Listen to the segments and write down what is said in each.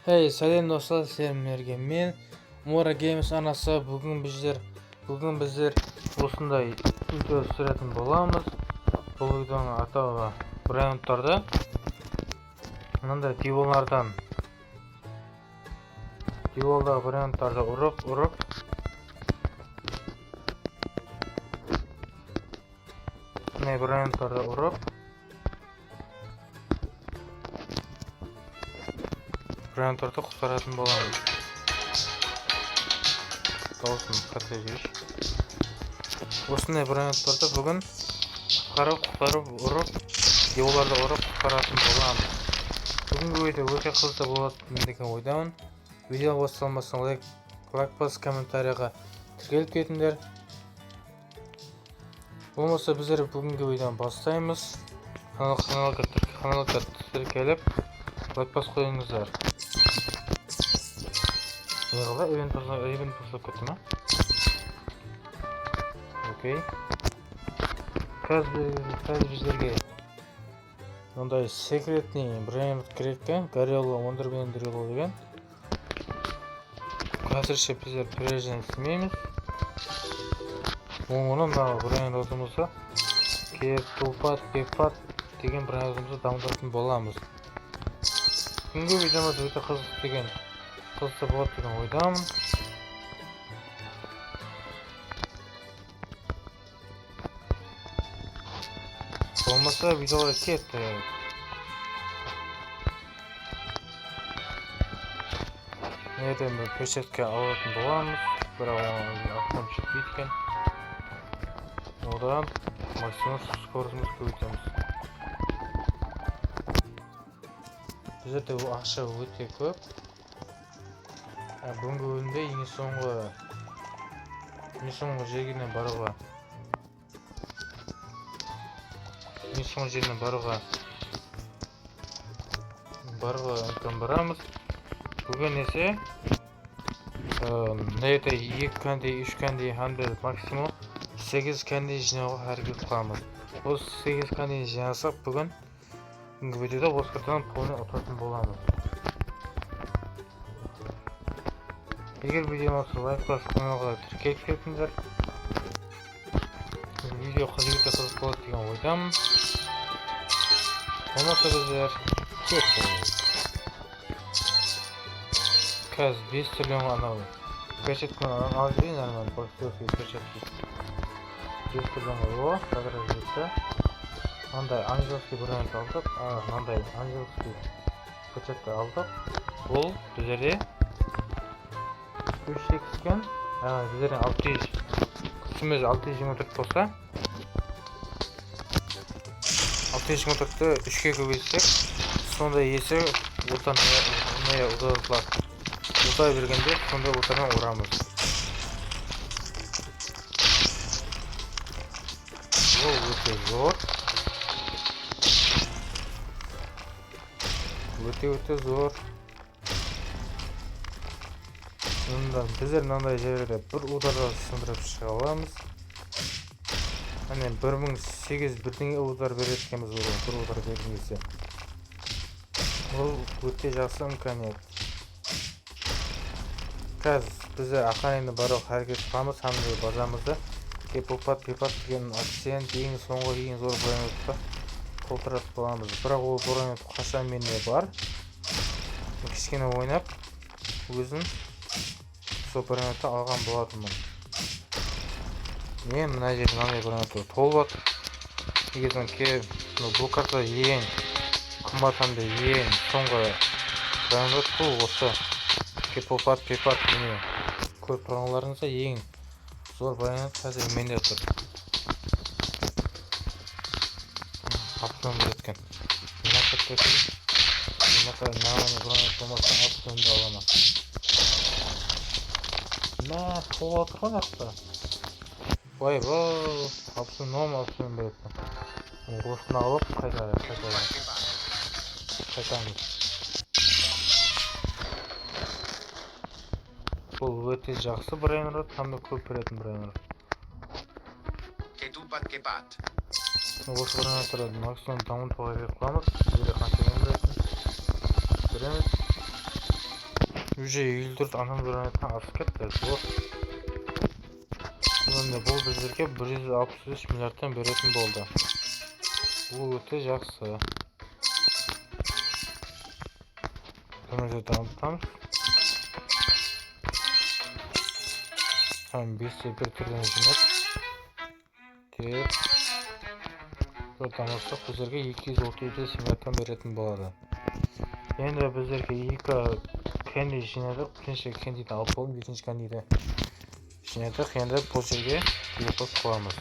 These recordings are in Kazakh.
Hey, сәлем достар, сіздерге мен Mora Games анасы. Бүгін біздер осындай видео түсіретін боламыз. Бұл видеоның атауы браундтарды мынандай диволдардағы браундтарды ұрып браундтарды құтқаратын боламыз. Дауысын қате жіберші. Осындай браундтарды бүгін ұрып құтқаратын боламыз. Бүгінгі видео өте қызықты болады деген ойдамын. Видео басталмастан лайк бас, комментарияға тіркеліп кетіңдер. Болмаса біздер бүгінгі видеоны бастаймыз. Каналға тіркеліп лайк бас қойыңыздар. Неғыла event посылып кетті ма? Окей. Қазір біздерге ондай секретный браунд керек екен. Горелла 11 деген. Қазірше біздер прежден істемейміз. Оны мына браундымызға Пепат деген браундымызды дамытатын боламыз. Бүгінгі видеомыз өте қызықты болады деген ойдамын. Болмаса видеоға кеттік. Неден пешетке алатын боламыз. Бірақ оның ақтан жетпейді екен. Одан максимум скоростымыз көбейтеміз. Біздерде ақша өте көп. Бүгінгі өнімде ең соңғы жеріне баруға үміттен барамыз. Бүгін есе нәйті 2 кәндей, 3 кәндей ханбел максимум 8 кәндей жинауға әрекет қыламыз. Осы 8 кәндей жинасақ бүгінгі видеода осқыртынан полный ұтатын боламыз. Егер видеоны лайк басып каналға тіркеліп кетіңдер. Видео қызық болады деген ойдамын. Болмаса біздер кеттік. Қазір 5 түрлен анау перчатканы алып жүрейін, нормально боксерский перчатки. 5 түрлен о, қазір жетті. Мынандай ангелский браунд алдық, мынандай ангелский перчатка алдық. Бұл біздерде 3 екен, біздерден 600 күшіміз 624 болса 624-ті 3-ке көбейтсек сондай есі отан ұзартылады. Ұзай бергенде сондай отаннан ұрамыз. Бұл өте зор. Өте зор. Біздер мынандай жерлерде бір ударда сындырып шыға аламыз. Әне 1008 бірдеңе удар береді екенбіз бір удар берген кезде. Бұл өте жақсы имканият. Қазір біздер ақайында баруға әрекет қыламыз, hamda базамызды Пепат деген акцент ең соңғы ең зор браундқа толтыратын боламыз. Бірақ ол браунд қашан менде бар. Кішкене ойнап өзін браундты алған болатынмын. Мен мына жерде мынандай браундты толып жатыр. Егер бұл карта ең қымбат hamda ең соңғы браунд бұл осы Пепат міне көріп тұрғандарыңызда ең зор браунд қазір менде тұр. Аптөмді еткен. Нағаны браунд болмастан аптөмді аламын. Толып отыр ғой жақта. Бай-бай, аптөм береді. Осыны алып қайтамыз. Бұл өте жақсы браунд, hamda көп беретін браунд. Осы браундтарды максимум дамытуға керек қыламыз. Біздерге қанша беретін көреміз. уже 54 анам бронеттен асып кетті. Бұл біздерге 163 миллиардтан беретін болды. Бұл өте жақсы. Көмірді дамытамыз. 5-1 түрден жинап деп дамытсақ біздерге 237 миллиардтан беретін болады. Енді біздерге 2 кәнді жинадық. Бірінші кәндиді алып болдым, екінші кәндиді жинадық. Енді бұл жерге телепорт қоямыз.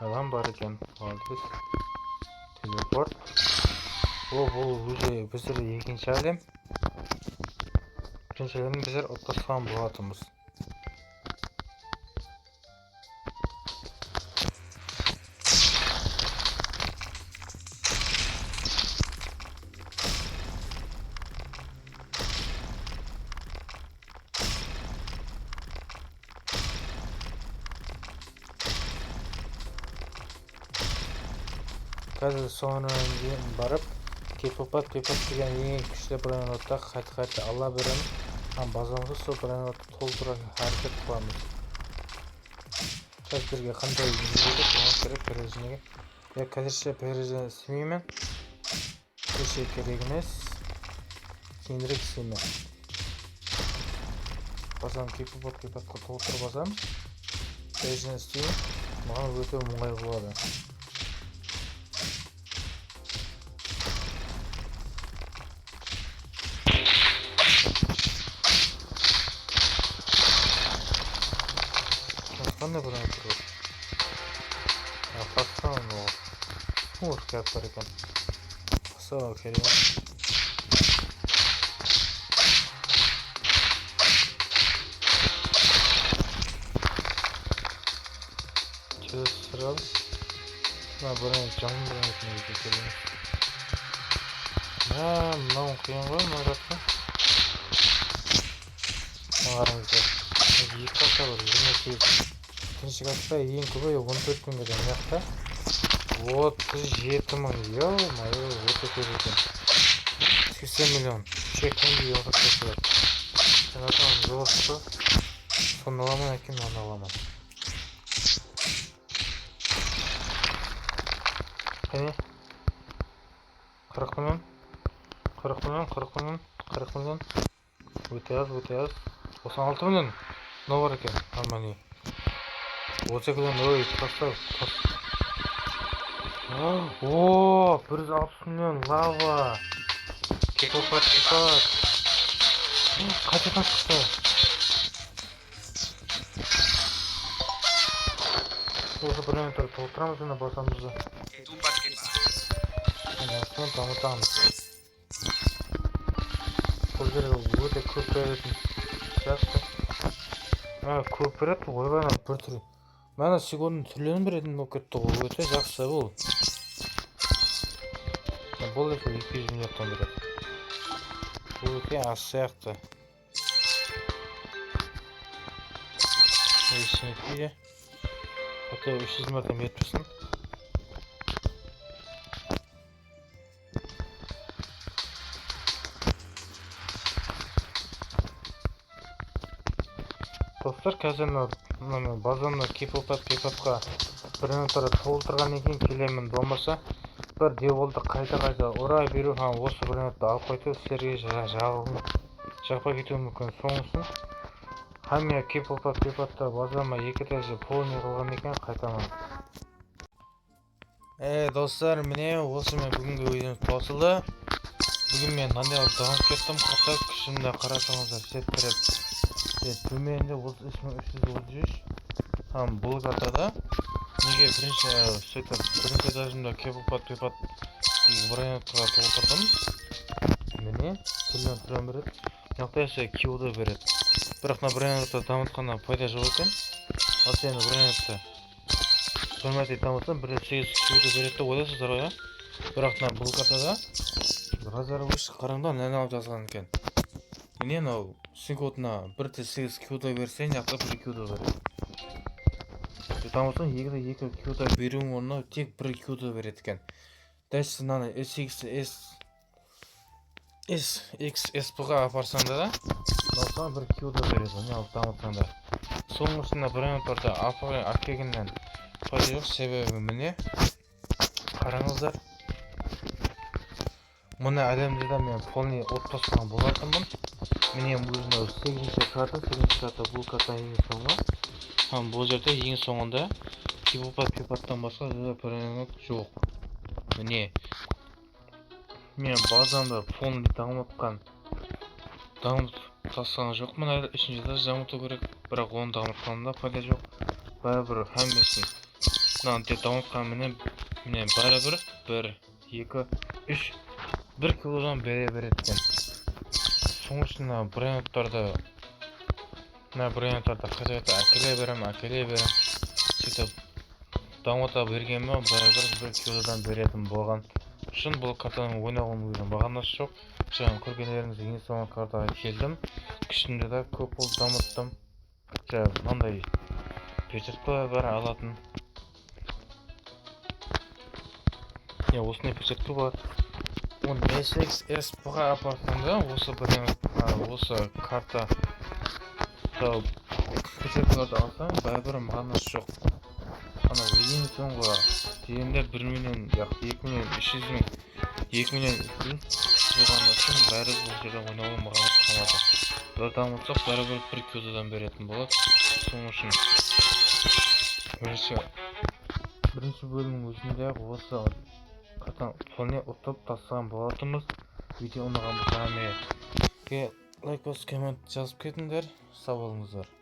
Адам бар екен. Телепорт. Бұл уже біздерде екінші әлем. Бірінші әлемді біздер ұттасқан болатымыз. Қазір соңынан дейін барып, K-pop деген ең күшті бронетті қайта ала береміз. Базамызды сол бронетті толтыра әрекет қыламыз. Қазірге қандай жүреді, соған керек пережінеге. Қазірше пережін істемеймін. Кеше керек емес. Кейінірек істеймін. Базам K-popқа толтырып базам. Пережін істеймін. Маған өте оңай болады. Қандай бұрын тұрып? Пастан ол. Ур, кәп бар екен. Пастан керек. Через сразу. Бұрын жаңын бұрын етіне кетелеміз. Мынауын қиын ғой, мағыратқа. Мағарыңыздар. Екі қата бар, 28. Бірінші қатта ең көбі 14 күнге ден яқта 37 мың, ё-майо, өте көп екен. 80 миллион. Чекенді еуға көшіріп. Жаңатан жоғырсы, соны аламын әкен, оны аламын. Қане? 40 миллион. 40 миллион. Өте аз. 96 миллион. Но бар екен, армани. 32 миллион, ой, тастау. О, 160 миллион лава. K-pop. Қайтадан шықты. Осы бірінен тұрып толтырамыз, енді басамызды. Осыны дамытамыз. Бұл жерге өте көп беретін сияқты. Көп береді, ойбана бір түрі. Мәні секундын түрлерін беретін болып кетті ғой, өте жақсы бұл. Бұл еке 200 миллиардтан береді. Бұл еке аз сияқты. Ешінекейде. Хотя 300 миллиардтан беріп тұрсын. Достар, қазір базаны K-popқа бірінен тұры толтырған екен келемін. Болмаса, бір деволды қайта ұрай беру, осы бірінетті алып қойты, сіздерге жақпай кетуі мүмкін. Соңысын, хамия K-popта базама екі тәжі полный қылған екен, қайтамын. Достар, міне осы мен бүгінгі видеомыз қосылды. Бүгін мен мынандай дамып кеттім, қатар күшімді қарасаңыздар сет береді. Төменде 33333. Бұл картада неге бірінші этажында K-pop бронетқа толтырдым. Міне түрін береді. Нақтайша киуды береді. Бірақ бронетті дамытқанда пайда жоқ екен. Осы енді бронетті бронетті дамытсам 8 киуды береді ойлайсыздар ғой. Бірақ бұл картада разорвыш қараңда нәні алып жазған екен. Міне секундына 1-8 кюда берсең, яқта 1 кюда береді. Дамытсаң, 2 кюда беруің орнына тек 1 кюда береді екен. дәл мынаны XSP-ға апарсаңда да мынау бір кило береді неғып дамытсаңда. Соңғысында брендтерді алып келгеннен пайда жоқ, себебі міне қараңыздар, мұны әлемде де мен полный отпасқан болатынмын. Міне өзінің 8-ші карта бұл картаның ең соңғы. Бұл жерде ең соңында пипаттан басқа бренд жоқ. Міне мен базамды полный дамытып тасыған жоқпын, әлі үшінші этаж дамыту керек, бірақ оны дамытқанымда пайда жоқ. Бәрібір һәммесін мынаны дамытқанменен міне бәрібір 1, 2, 3 1 килодан бере береді екен. Соңғысында брендтерді қайта әкеле берем. Сөйтіп дамыта бергенмен бәрібір 1 килодан беретін болған. Шын бұл картаның ойнауын өзінің бағанасы жоқ. Жаңа көргендеріңізге ең соңғы картаға келдім. Күшімді де көп болып дамыттым. Мынандай перчатка бар алатын. Осындай перчатка бар. Оны XSP-ға апарсаңда осы карта перчаткаларды алсаң бәрібір мағынасы жоқ. Анау ең соңғы дегенде 1 миллион, 2 миллион 300 мың, 2 миллион 300 болғаны үшін бәрібір бұл жерде ойнауы мағынасы қалмады. Бір дамытсақ бәрібір 1 килодан беретін болады. Соның үшін бірінші бөлімнің өзінде осы картаны полный ұтып тастаған болатынбыз. Видео ұнаған болса лайк басып коммент жазып кетіңдер. Сау болыңыздар.